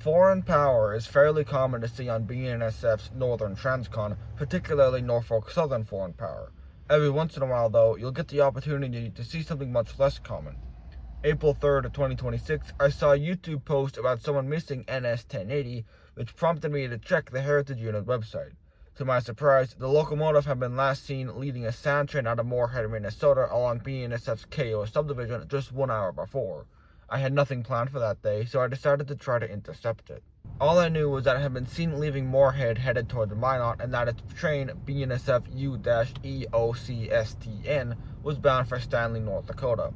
Foreign power is fairly common to see on BNSF's northern Transcon, particularly Norfolk Southern foreign power. Every once in a while, though, you'll get the opportunity to see something much less common. April 3rd of 2026, I saw a YouTube post about someone missing NS 1080, which prompted me to check the Heritage Unit website. To my surprise, the locomotive had been last seen leading a sand train out of Moorhead, Minnesota along BNSF's KO subdivision just 1 hour before. I had nothing planned for that day, so I decided to try to intercept it. All I knew was that it had been seen leaving Moorhead headed toward the Minot, and that its train, BNSF U-EOCSTN, was bound for Stanley, North Dakota.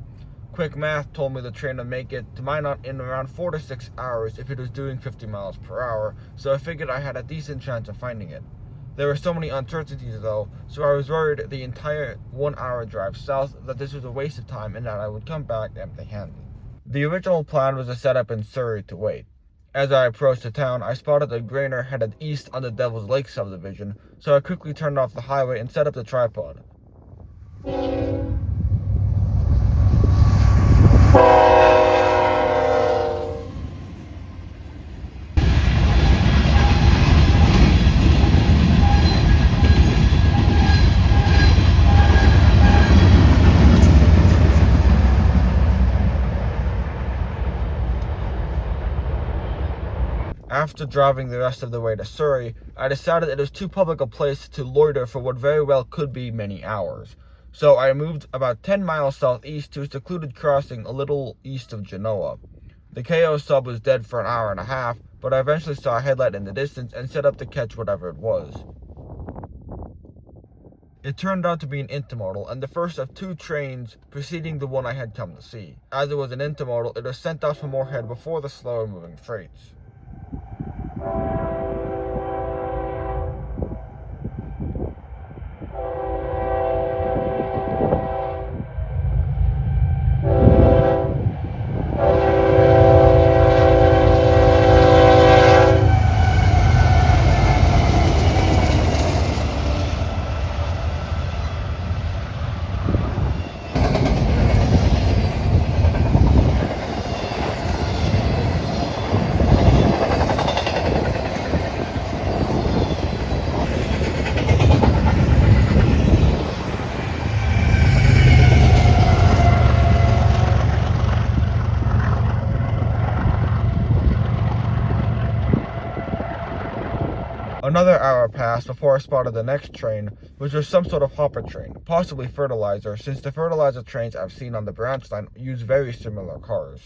Quick math told me the train would make it to Minot in around 4 to 6 hours if it was doing 50 miles per hour, so I figured I had a decent chance of finding it. There were so many uncertainties though, so I was worried the entire 1 hour drive south that this was a waste of time and that I would come back empty-handed. The original plan was to set up in Surrey to wait. As I approached the town, I spotted a grainer headed east on the Devil's Lake subdivision, so I quickly turned off the highway and set up the tripod. After driving the rest of the way to Surrey, I decided it was too public a place to loiter for what very well could be many hours. So I moved about 10 miles southeast to a secluded crossing a little east of Genoa. The KO sub was dead for an hour and a half, but I eventually saw a headlight in the distance and set up to catch whatever it was. It turned out to be an intermodal, and the first of 2 trains preceding the one I had come to see. As it was an intermodal, it was sent out from Moorhead before the slower moving freights. Another hour passed before I spotted the next train, which was some sort of hopper train, possibly fertilizer, since the fertilizer trains I've seen on the branch line use very similar cars.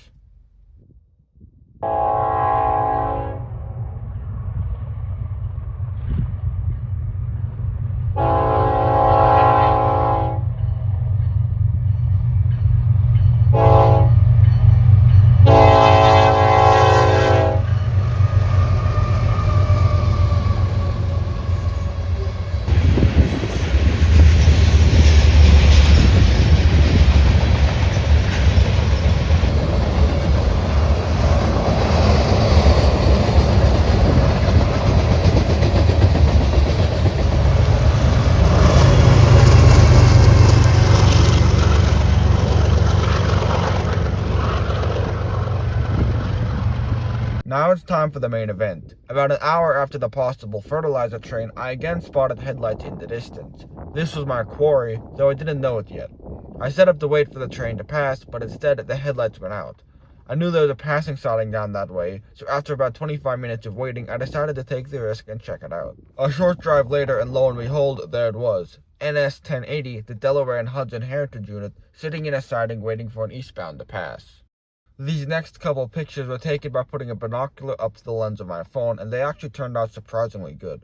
Now it's time for the main event. About an hour after the possible fertilizer train, I again spotted headlights in the distance. This was my quarry, though I didn't know it yet. I set up to wait for the train to pass, but instead the headlights went out. I knew there was a passing siding down that way, so after about 25 minutes of waiting, I decided to take the risk and check it out. A short drive later, and lo and behold, there it was. NS 1080, the Delaware Hudson Heritage Unit, sitting in a siding waiting for an eastbound to pass. These next couple pictures were taken by putting a binocular up to the lens of my phone, and they actually turned out surprisingly good.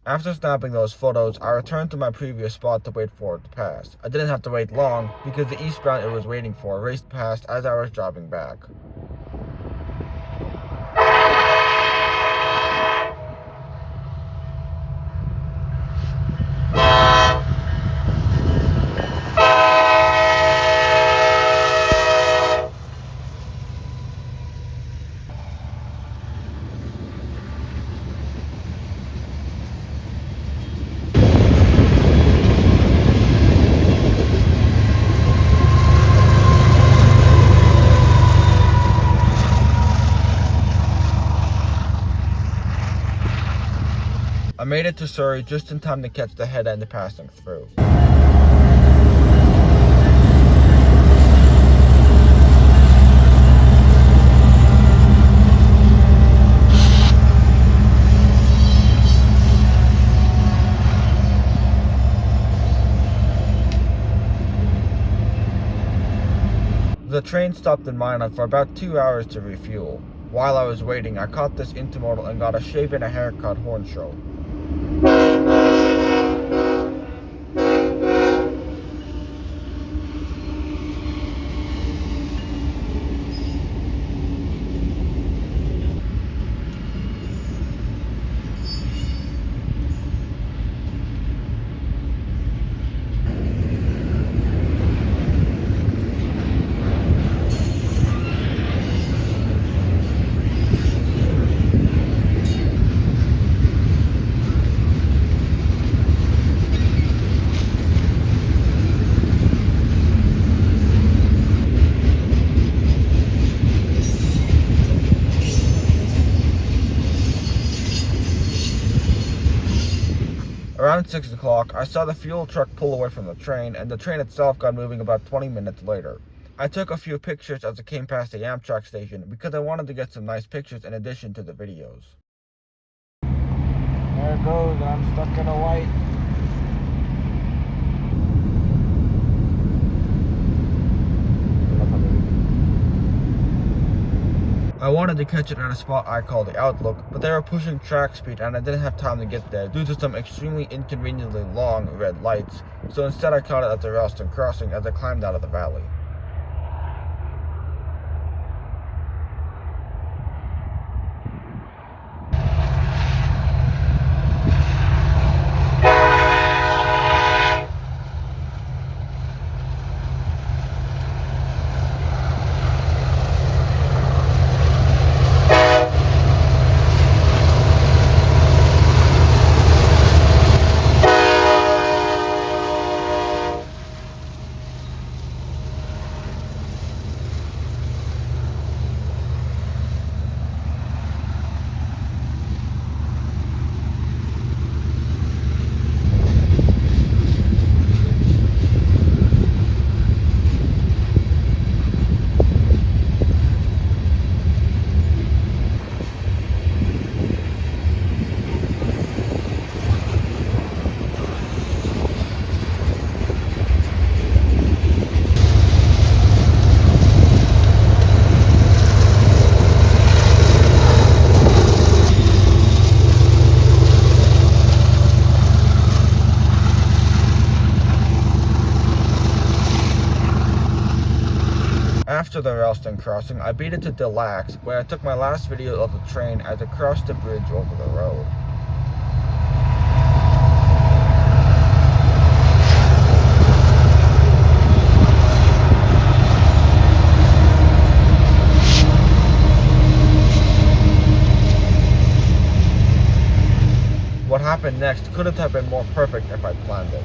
After snapping those photos, I returned to my previous spot to wait for it to pass. I didn't have to wait long, because the eastbound it was waiting for raced past as I was driving back. made it to Surrey just in time to catch the head end passing through. The train stopped in Minot for about 2 hours to refuel. While I was waiting, I caught this intermodal and got a shave and a haircut horn show. Around 6 o'clock, I saw the fuel truck pull away from the train, and the train itself got moving about 20 minutes later. I took a few pictures as it came past the Amtrak station because I wanted to get some nice pictures in addition to the videos. There it goes, I'm stuck in a white. I wanted to catch it at a spot I call the Outlook, but they were pushing track speed and I didn't have time to get there due to some extremely inconveniently long red lights, so instead I caught it at the Ralston crossing as I climbed out of the valley. After the Ralston crossing, I beat it to Delax, where I took my last video of the train as it crossed the bridge over the road. What happened next couldn't have been more perfect if I'd planned it.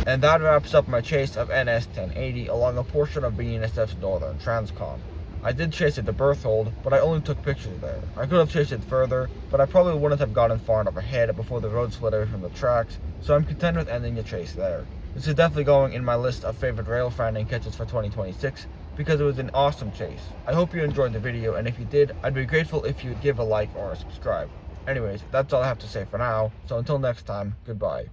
And that wraps up my chase of NS 1080 along a portion of BNSF's northern Transcon. I did chase it to Berthold, but I only took pictures there. I could have chased it further, but I probably wouldn't have gotten far enough ahead before the road split away from the tracks, so I'm content with ending the chase there. This is definitely going in my list of favorite rail finding catches for 2026, because it was an awesome chase. I hope you enjoyed the video, and if you did, I'd be grateful if you'd give a like or a subscribe. Anyways, that's all I have to say for now, so until next time, goodbye.